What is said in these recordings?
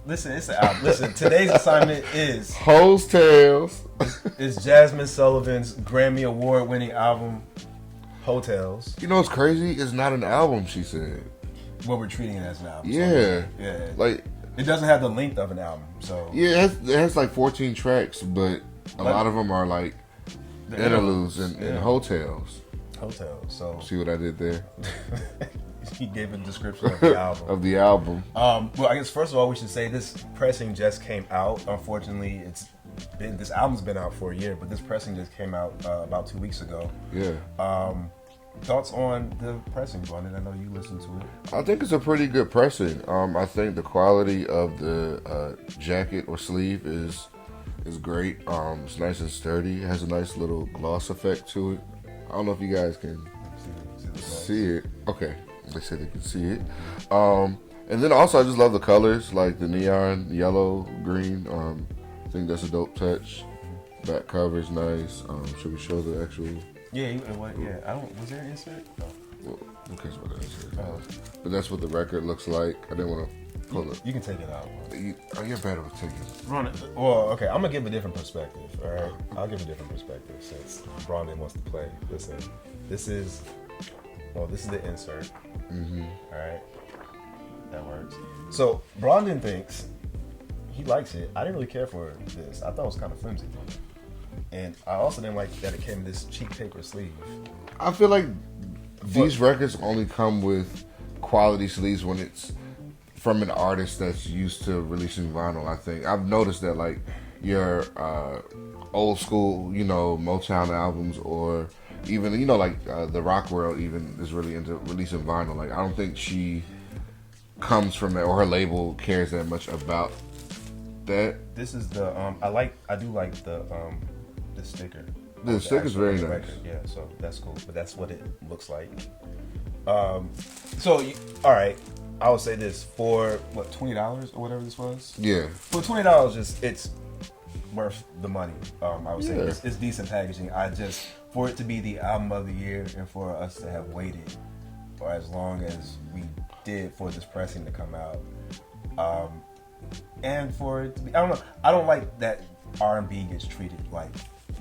Listen, it's an album. Listen, today's assignment is Heaux Tales. is Jazmine Sullivan's Grammy Award-winning album, Hotels. You know what's crazy? It's not an album, she said. What we're treating it as an album. Yeah. So, yeah. Like, it doesn't have the length of an album, so. yeah, it has like 14 tracks, but a lot of them are like interludes and hotels. Hotels, so. See what I did there? He gave a description of the album. Of the album. Well, I guess first of all, we should say this pressing just came out. Unfortunately, this album's been out for a year, but this pressing just came out about 2 weeks ago. Yeah. Thoughts on the pressing, Brandon? I know you listened to it. I think it's a pretty good pressing. I think the quality of the jacket or sleeve is great. It's nice and sturdy. It has a nice little gloss effect to it. I don't know if you guys can see it. Okay, they said they can see it. And then also I just love the colors, like the neon yellow, green. I think that's a dope touch. Back cover is nice. Should we show the actual? Yeah, yeah. I don't. Was there an insert? No. Well, who cares about the insert? But that's what the record looks like. I didn't want to pull it. You can take it out. You're better with taking it. Run it. Well, okay. I'm gonna give a different perspective. All right. I'll give a different perspective since Brandon wants to play. Listen, this is the insert. Mm-hmm. All right. That works. So Brandon thinks he likes it. I didn't really care for this. I thought it was kind of flimsy. And I also didn't like that it came in this cheap paper sleeve. I feel like these records only come with quality sleeves when it's from an artist that's used to releasing vinyl. I think I've noticed that, like your old school, Motown albums, or even like the rock world even is really into releasing vinyl. Like I don't think she comes from that, or her label cares that much about that. This is the I do like the sticker. The sticker's very nice. Record. Yeah, so that's cool. But that's what it looks like. All right. I would say this for what, $20 or whatever this was. Yeah. For $20, it's worth the money. I would say it's decent packaging. For it to be the album of the year and for us to have waited for as long as we did for this pressing to come out, and for it to be, I don't know. I don't like that R&B gets treated like.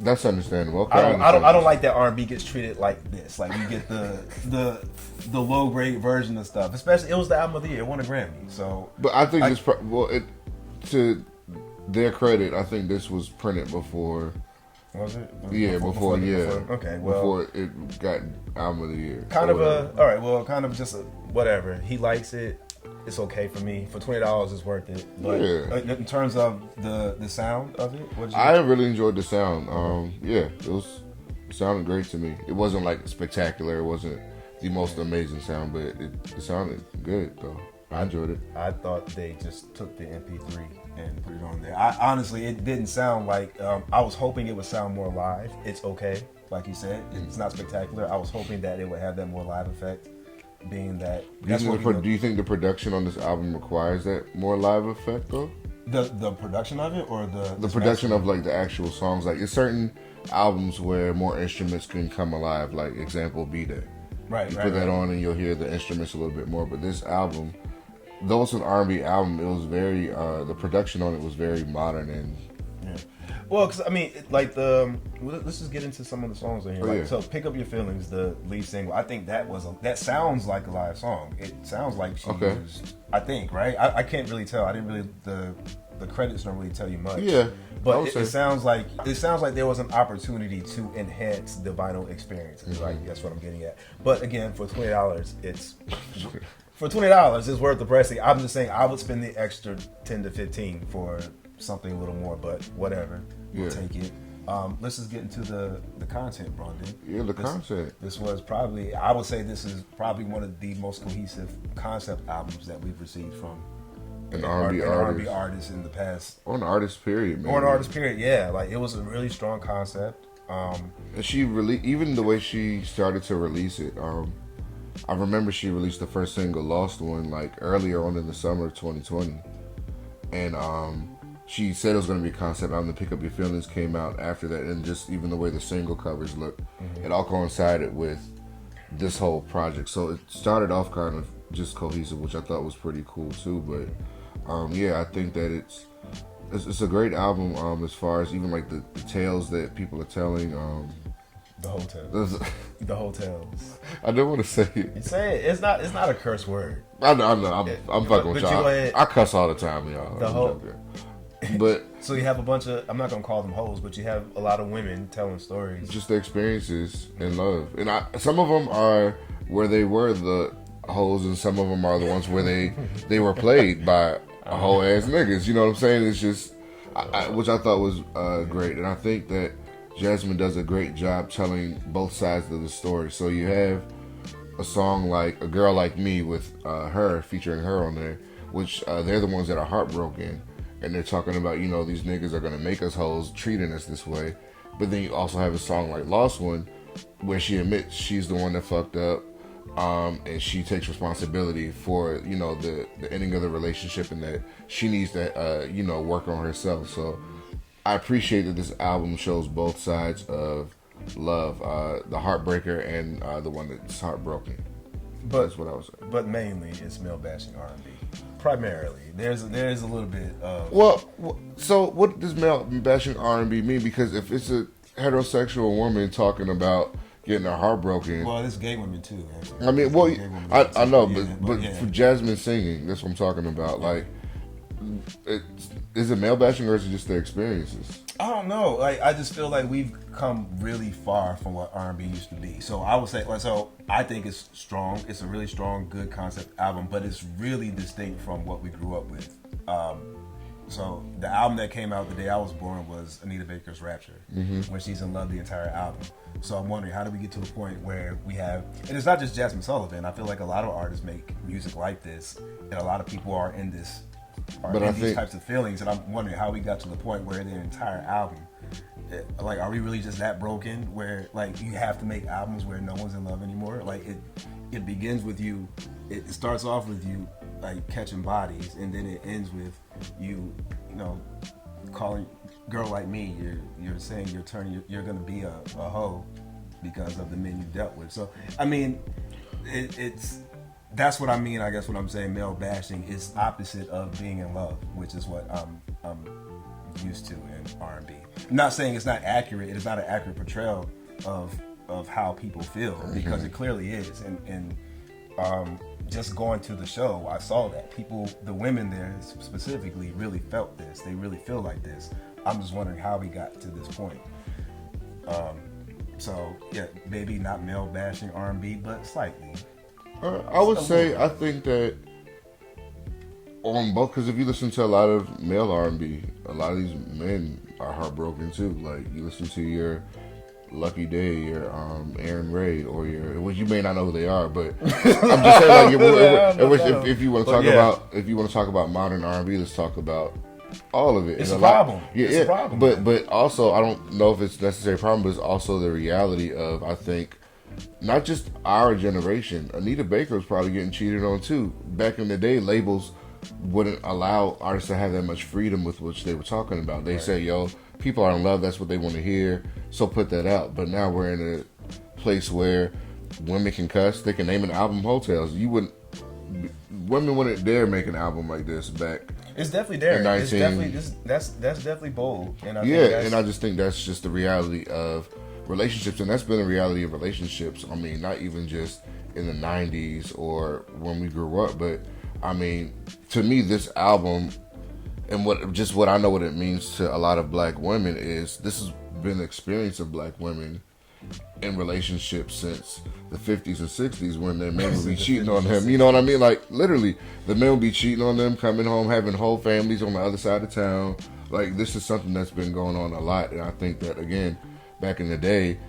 That's understandable. Okay, I don't like that R&B gets treated like this. Like you get the low grade version of stuff. Especially it was the album of the year. It won a Grammy. So, but I think to their credit, I think this was printed before. Was it? Yeah, before. Okay, well, before it got album of the year. Kind of just whatever. He likes it. It's okay for me. For $20, it's worth it. But in terms of the sound of it, I really enjoyed the sound. It sounded great to me. It wasn't like spectacular. It wasn't the most amazing sound, but it sounded good though. I enjoyed it. I thought they just took the MP3 and put it on there. Honestly, it didn't sound like. I was hoping it would sound more live. It's okay, like you said. It's not spectacular. I was hoping that it would have that more live effect. Being that, do you think the production on this album requires that more live effect though? The production of it, or the production of like the actual songs? Like, it's certain albums where more instruments can come alive. Like example, B-Day. Right. You put that on and you'll hear the instruments a little bit more. But this album, though it's an R&B album, it was very the production on it was very modern and. Yeah. Well, because I mean, let's just get into some of the songs in here. So, "Pick Up Your Feelings," the lead single. I think that sounds like a live song. It sounds like she used. I think, right? I can't really tell. I didn't really the credits don't really tell you much. Yeah, but it sounds like there was an opportunity to enhance the vinyl experience. Mm-hmm. Like that's what I'm getting at. But again, for $20, it's. For $20, it's worth the pressing. I'm just saying I would spend the extra 10 to 15 for something a little more, but whatever. We'll take it. Let's just get into the content, Brandon. Yeah, content. This was probably, I would say this is probably one of the most cohesive concept albums that we've received from an R&B artist in the past. Or an artist period, man. Or an artist period, yeah. Like it was a really strong concept. And she even the way she started to release it, I remember she released the first single, Lost One, like earlier on in the summer of 2020. And she said it was going to be a concept album. The Pick Up Your Feelings came out after that. And just even the way the single covers looked, it all coincided with this whole project. So it started off kind of just cohesive, which I thought was pretty cool too. Yeah, I think that it's a great album. As far as even like the tales that people are telling. The hotels. The hotels. I don't want to say it. You say it. It's not a curse word. I know. I'm fucking with y'all. I cuss all the time, y'all. The whole. But so you have a bunch of, I'm not gonna call them hoes, but you have a lot of women telling stories, just their experiences in love, and some of them are where they were the hoes, and some of them are the ones where they were played by whole ass niggas. You know what I'm saying? It's just, which I thought was great, and I think that Jazmine does a great job telling both sides of the story. So you have a song like "A Girl Like Me" with her featuring her on there, which they're the ones that are heartbroken. And they're talking about, these niggas are going to make us hoes, treating us this way. But then you also have a song like Lost One, where she admits she's the one that fucked up. And she takes responsibility for, the ending of the relationship, and that she needs to, work on herself. So I appreciate that this album shows both sides of love, the heartbreaker and the one that's heartbroken. That's what I was saying. But mainly it's male bashing R&B. Primarily, there's a little bit of. Well, so what does male bashing R&B mean? Because if it's a heterosexual woman talking about getting her heart broken, well, it's gay women too. Actually. I mean, well, I know, but yeah. for Jazmine singing, that's what I'm talking about. Like, is it male bashing or is it just their experiences? I don't know. Like, I just feel like we've come really far from what R&B used to be. So I would say, so I think it's strong. It's a really strong, good concept album, but it's really distinct from what we grew up with. So the album that came out the day I was born was Anita Baker's Rapture, when she's in love the entire album. So I'm wondering, how do we get to the point where we have, and it's not just Jazmine Sullivan. I feel like a lot of artists make music like this, and a lot of people are in this. These types of feelings, and I'm wondering how we got to the point where the entire album, like, are we really just that broken where, like, you have to make albums where no one's in love anymore? Like, it begins with you, it starts off with you, like, catching bodies, and then it ends with you calling girl like me, you're saying you're gonna be a hoe because of the men you dealt with. So I mean, it's that's what I mean. I guess what I'm saying, male bashing is opposite of being in love, which is what I'm used to in R&B. I'm not saying it's not accurate. It is not an accurate portrayal of how people feel, because it clearly is. And just going to the show, I saw that people, the women there specifically, really felt this. They really feel like this. I'm just wondering how we got to this point. So yeah, maybe not male bashing R&B, but slightly. I would say, I think that on both, because if you listen to a lot of male R&B, a lot of these men are heartbroken too. Like, you listen to your Lucky Day, your Aaron Ray, or you may not know who they are, but I'm just saying, like, if you want to talk about modern R&B, let's talk about all of it. It's a problem. It's a problem. But also, I don't know if it's necessarily a problem, but it's also the reality of, I think, not just our generation. Anita Baker was probably getting cheated on too. Back in the day, labels wouldn't allow artists to have that much freedom with which they were talking about. They say, yo, people are in love, that's what they want to hear, so put that out. But now we're in a place where women can cuss, they can name an album Hotels. Women wouldn't dare make an album like this back. It's definitely there. It's definitely that's definitely bold. And I just think that's just the reality of relationships, and that's been the reality of relationships. I mean, not even just in the 90s or when we grew up, but I mean, to me, this album and what I know what it means to a lot of black women is this has been the experience of black women in relationships since the 50s and 60s, when their men would be cheating on them. You know what I mean? Like, literally, the men would be cheating on them, coming home, having whole families on the other side of town. Like, this is something that's been going on a lot, and I think that, again, back in the day,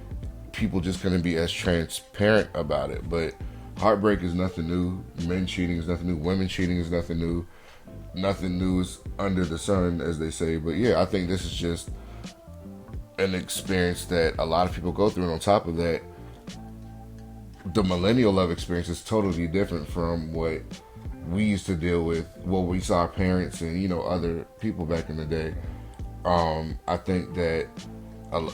people just couldn't be as transparent about it. But heartbreak is nothing new. Men cheating is nothing new. Women cheating is nothing new. Nothing new is under the sun, as they say. But yeah, I think this is just an experience that a lot of people go through. And on top of that, the millennial love experience is totally different from what we used to deal with, what we saw our parents and, other people back in the day. I think that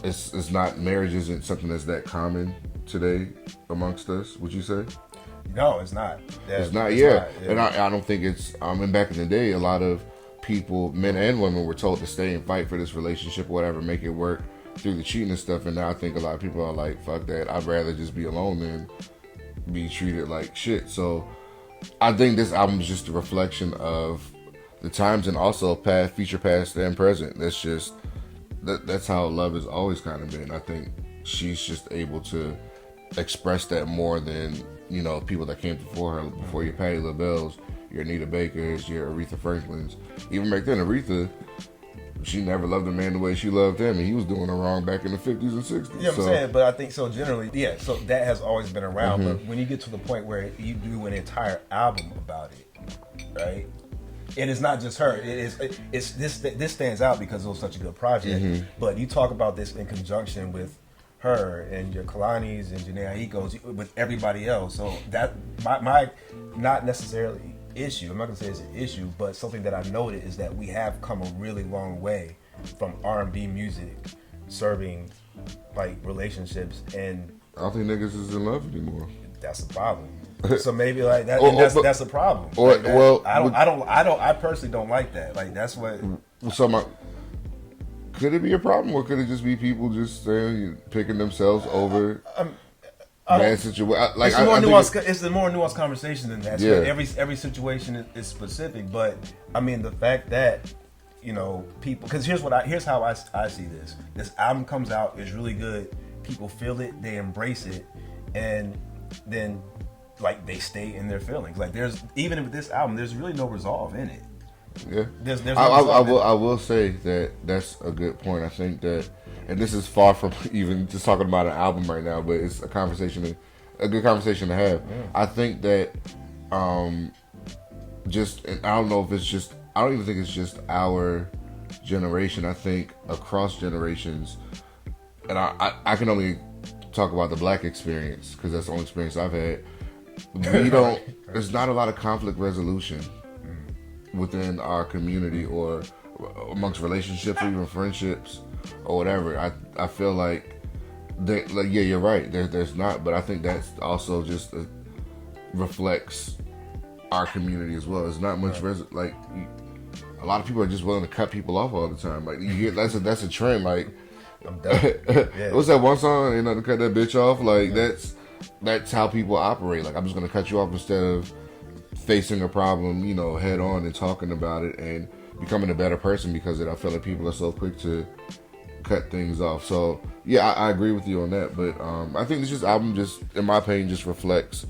it's not, marriage isn't something that's that common today amongst us, would you say? No, it's not. It's not. Yeah. And I don't think it's. And back in the day, a lot of people, men and women, were told to stay and fight for this relationship, or whatever, make it work through the cheating and stuff. And now I think a lot of people are like, "Fuck that! I'd rather just be alone than be treated like shit." So I think this album is just a reflection of the times, and also future, past, and present. That's how love has always kind of been. I think she's just able to express that more than, you know, people that came before her, before your Patti LaBelle's, your Anita Baker's, your Aretha Franklin's. Even back then, Aretha, she never loved a man the way she loved him, and he was doing her wrong back in the 50s and 60s. Yeah, I'm saying, but I think so generally, yeah, so that has always been around, but when you get to the point where you do an entire album about it, right? And it's not just her. It's this stands out because it was such a good project. But you talk about this in conjunction with her and your Kalani's and Janae Aiko's, with everybody else. So that my not necessarily issue. I'm not gonna say it's an issue, but something that I noted is that we have come a really long way from R&B music serving like relationships, and I don't think niggas is in love anymore. That's the problem. So maybe like that. That's a problem. Or like that, well, I personally don't like that. Like that's what. So could it be a problem, or could it just be people just picking themselves over bad situation? Like it's a more nuanced conversation than that. So yeah. Every situation is specific, but I mean the fact that, you know, people, because here's how I see this. This album comes out, it's really good. People feel it, they embrace it, and then like they stay in their feelings. Like even with this album, there's really no resolve in it. Yeah, there's no I will say that that's a good point. I think that, and this is far from even just talking about an album right now, but it's a good conversation to have. Yeah. I think that, and I don't know if it's just, I don't even think it's just our generation. I think across generations, and I can only talk about the black experience because that's the only experience I've had. There's not a lot of conflict resolution within our community or amongst relationships or even friendships or whatever. I feel like yeah, you're right. There's not, but I think that's also just reflects our community as well. It's not much like a lot of people are just willing to cut people off all the time. Like you get that's a trend. Like I'm done. Yeah. What's that one song? You know, to cut that bitch off. Like that's how people operate. Like I'm just gonna cut you off instead of facing a problem, you know, head on and talking about it and becoming a better person because of it. I feel like people are so quick to cut things off. So yeah, I agree with you on that. But I think this album just, in my opinion, just reflects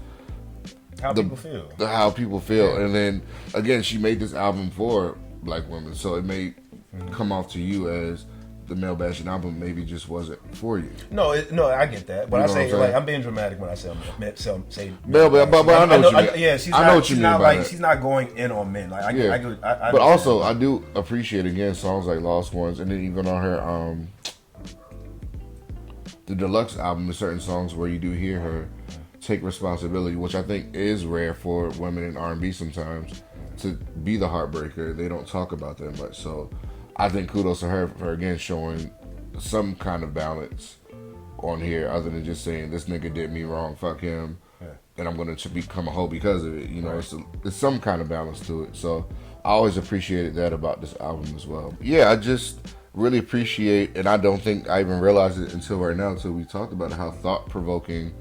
how people feel. How people feel. Yeah. And then again, she made this album for black women, so it may come off to you as the male bashing album maybe just wasn't for you. No, I get that, but I say like I'm being dramatic when I say male, but I know what you mean. Yeah, she's not going in on men. Like but also I do appreciate again songs like Lost Ones, and then even on her the deluxe album, there's certain songs where you do hear her take responsibility, which I think is rare for women in R&B sometimes to be the heartbreaker. They don't talk about that much, so I think kudos to her for again showing some kind of balance on here, other than just saying this nigga did me wrong, fuck him, and I'm gonna become a hoe because of it. You know, it's some kind of balance to it. So I always appreciated that about this album as well. Yeah, I just really appreciate, and I don't think I even realized it until right now, until we talked about how thought provoking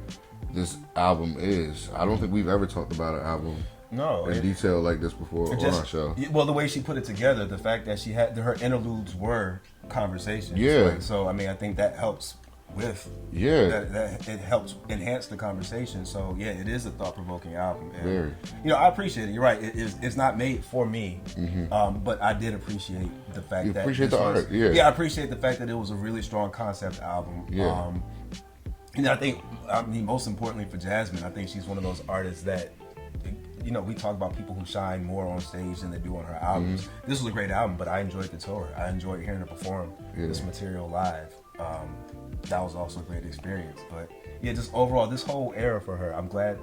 this album is. I don't think we've ever talked about an album in detail like this before on our show. Well, the way she put it together, the fact that she had her interludes were conversations. Yeah. Right? So I mean, I think that helps with that it helps enhance the conversation. So yeah, it is a thought-provoking album. And, very. You know, I appreciate it. You're right. It's not made for me, but I did appreciate the fact that appreciate the art. Yeah, I appreciate the fact that it was a really strong concept album. Yeah. And I mean, most importantly for Jazmine, I think she's one of those artists that, you know, we talk about people who shine more on stage than they do on her albums. This was a great album, but I enjoyed the tour. I enjoyed hearing her perform this material live. That was also a great experience. But yeah, just overall, this whole era for her, I'm glad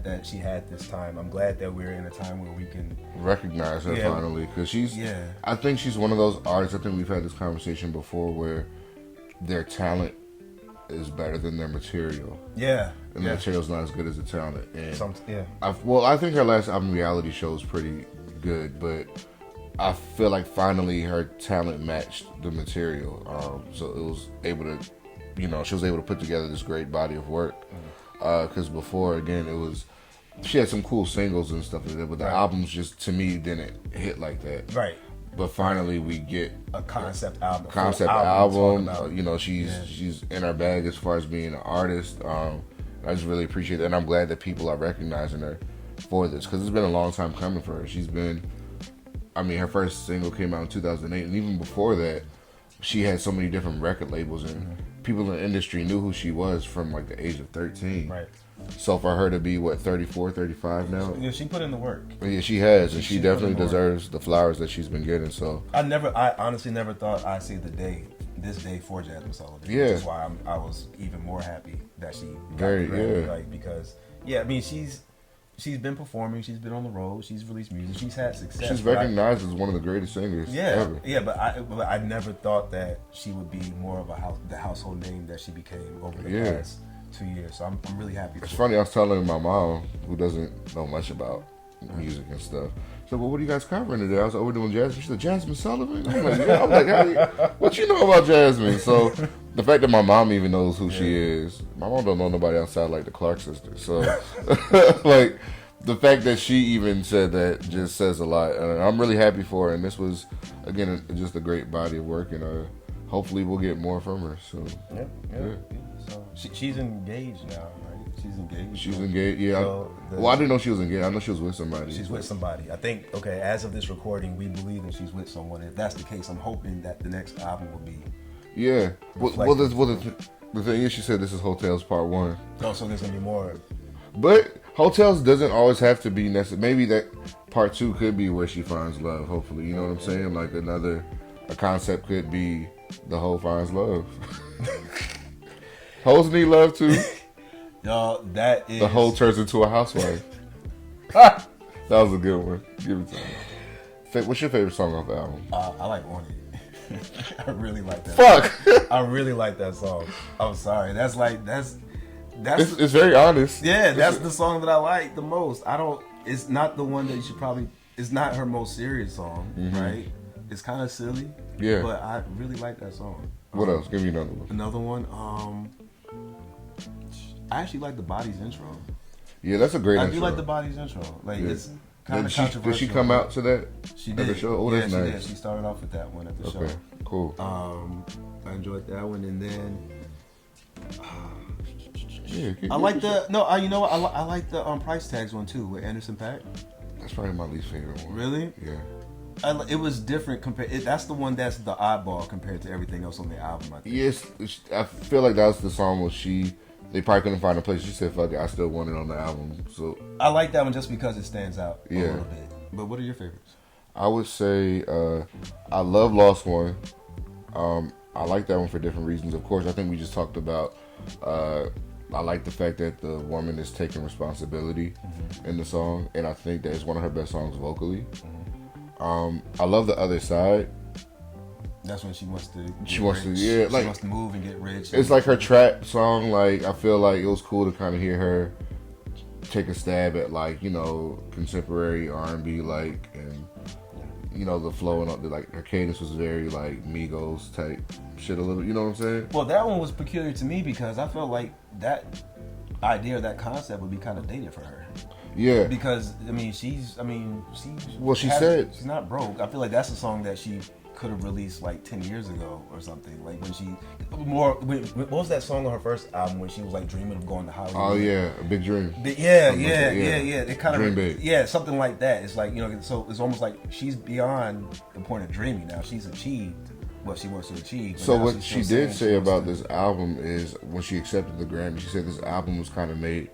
that she had this time. I'm glad that we're in a time where we can recognize her finally, because she's. Yeah. I think she's one of those artists. I think we've had this conversation before where their talent is better than their material. Yeah. And the material's not as good as the talent. And yeah. I think her last album, Reality Show, is pretty good, but I feel like finally her talent matched the material. So it was able to, she was able to put together this great body of work. Because before, again, she had some cool singles and stuff like that, but the albums just, to me, didn't hit like that. Right. But finally, we get a concept album. She's in her bag as far as being an artist. I just really appreciate it, and I'm glad that people are recognizing her for this, because it's been a long time coming for her. She's been, her first single came out in 2008, and even before that, she had so many different record labels, and people in the industry knew who she was from like the age of 13. Right. So for her to be, 34, 35 now? Yeah, she put in the work. Yeah, she has, and she definitely deserves the flowers that she's been getting. So I honestly never thought I'd see this day for Jazmine Sullivan. Yeah. Which is why I was even more happy that she because she's been performing, she's been on the road, she's released music, she's had success. She's recognized as one of the greatest singers ever. Yeah, but I never thought that she would be more of the household name that she became over the past 2 years. So I'm really happy. It's funny, I was telling my mom, who doesn't know much about music and stuff. So, well, what are you guys covering today? I was like, we're doing Jazmine. She said, Jazmine Sullivan? I'm like, yeah. I'm like, what you know about Jazmine? So, the fact that my mom even knows who she is, my mom don't know nobody outside like the Clark sisters. So, like, the fact that she even said that just says a lot. And I'm really happy for her. And this was, again, just a great body of work. And hopefully we'll get more from her. So, yeah. So, she's engaged now, right? She's engaged, yeah. So I didn't know she was engaged. I know she was with somebody. She's with somebody. I think, as of this recording, we believe that she's with someone. If that's the case, I'm hoping that the next album will be. Yeah. Well, the thing is, she said this is Hotels Part 1. Oh, so there's going to be more. But Hotels doesn't always have to be necessary. Maybe that Part 2 could be where she finds love, hopefully. You know what I'm saying? Like a concept could be the Hoe finds love. Hoes need love too. Y'all, that is... The Hoe turns into a housewife. That was a good one. Give it to me. What's your favorite song off the album? I like On It. I really like that. Fuck! I really like that song. I'm sorry. That's it's very honest. Yeah, that's the song that I like the most. It's not the one that you should probably... It's not her most serious song, right? It's kind of silly. Yeah. But I really like that song. What else? Give me another one. Another one, I actually like the Body's intro. Yeah, that's a great intro. I do like the Body's intro. Like, it's kind of controversial. Did she come out to that? She did. At the show? Oh, that's nice. She did. She started off with that one at the show. Okay, cool. I enjoyed that one, and then I like the I like the Price Tags one too with Anderson .Paak. That's probably my least favorite one. Really? Yeah. It was different that's the one that's the oddball compared to everything else on the album, I think. Yes, I feel like that was the song where they probably couldn't find a place. She said, fuck it, I still want it on the album. So I like that one just because it stands out a little bit. But what are your favorites? I would say I love Lost One. I like that one for different reasons. Of course, I think we just talked about I like the fact that the woman is taking responsibility in the song, and I think that it's one of her best songs vocally. I love The Other Side. That's when she wants to. She wants to move and get rich. It's like her trap song. Like, I feel like it was cool to kind of hear her take a stab at, like, contemporary R&B, like, and the flow and like her cadence was very like Migos type shit a little. You know what I'm saying? Well, that one was peculiar to me because I felt like that idea, that concept would be kind of dated for her. Yeah. Because she said she's not broke. I feel like that's a song that she could have released like 10 years ago or something. Like what was that song on her first album when she was like dreaming of going to Hollywood? Oh yeah, A Big Dream. Yeah. It kind of Dream big. Yeah, something like that. It's like, so it's almost like she's beyond the point of dreaming now. She's achieved what she wants to achieve. So what she did say about this album is when she accepted the Grammy, she said this album was kind of made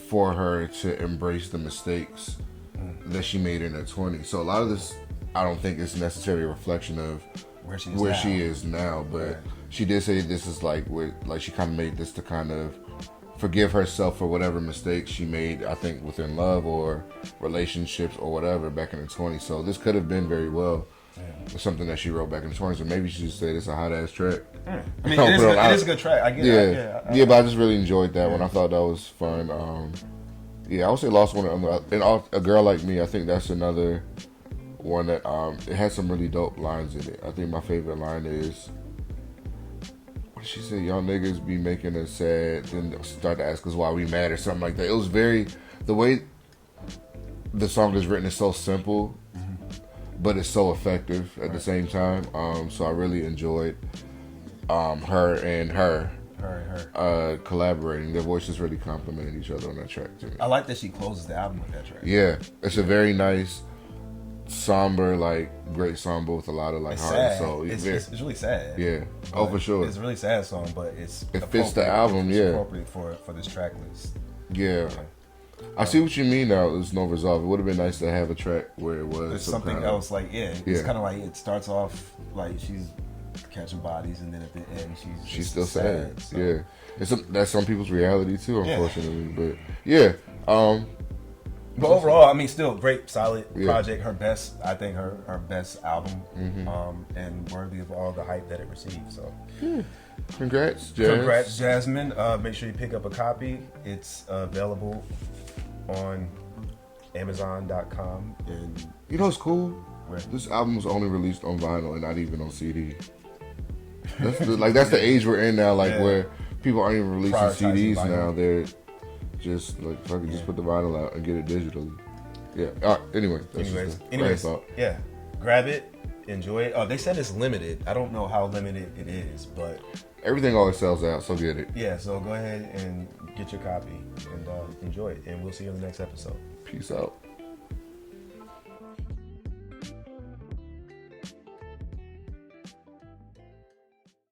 for her to embrace the mistakes that she made in her 20s. So a lot of this, I don't think it's necessarily a reflection of where she is now, but she did say this is like she kind of made this to kind of forgive herself for whatever mistakes she made, I think, within love or relationships or whatever back in her 20s. So this could have been very well or something that she wrote back in the 20s, or maybe she just said it's a hot ass track. I mean, it is a good track. I get it. Yeah, but I just really enjoyed that one. I thought that was fun. Yeah, I would say Lost One. And A Girl Like Me, I think that's another one that it has some really dope lines in it. I think my favorite line is, what did she say? Y'all niggas be making us sad, then start to ask us why we mad or something like that. It was the way the song is written is so simple, but it's so effective at the same time. So I really enjoyed her and her collaborating. Their voices really complimented each other on that track to me. I like that she closes the album with that track. Yeah, it's a very nice, somber, great song, with a lot of heart and soul. It's really sad. Yeah, for sure. It's a really sad song, but it fits the album. It's yeah, appropriate for this track list. Yeah. I see what you mean now. There's no resolve. It would have been nice to have a track where it was There's something else. It's kind of like it starts off like she's catching bodies, and then at the end she's still sad. So. Yeah, that's some people's reality too, unfortunately. But yeah. But overall, I mean, still great, solid project. Her best, I think, her best album, and worthy of all the hype that it received. So, congrats, Jazmine. Make sure you pick up a copy. It's available on Amazon.com. And you know what's cool? This album was only released on vinyl and not even on CD. That's the age we're in now, where people aren't even releasing CDs now. They're just just put the vinyl out and get it digitally. Yeah. All right. Anyway. Anyways. Yeah. Grab it. Enjoy it. Oh, they said it's limited. I don't know how limited it is, but everything always sells out, so get it. Yeah. So go ahead and get your copy and enjoy it. And we'll see you in the next episode. Peace out.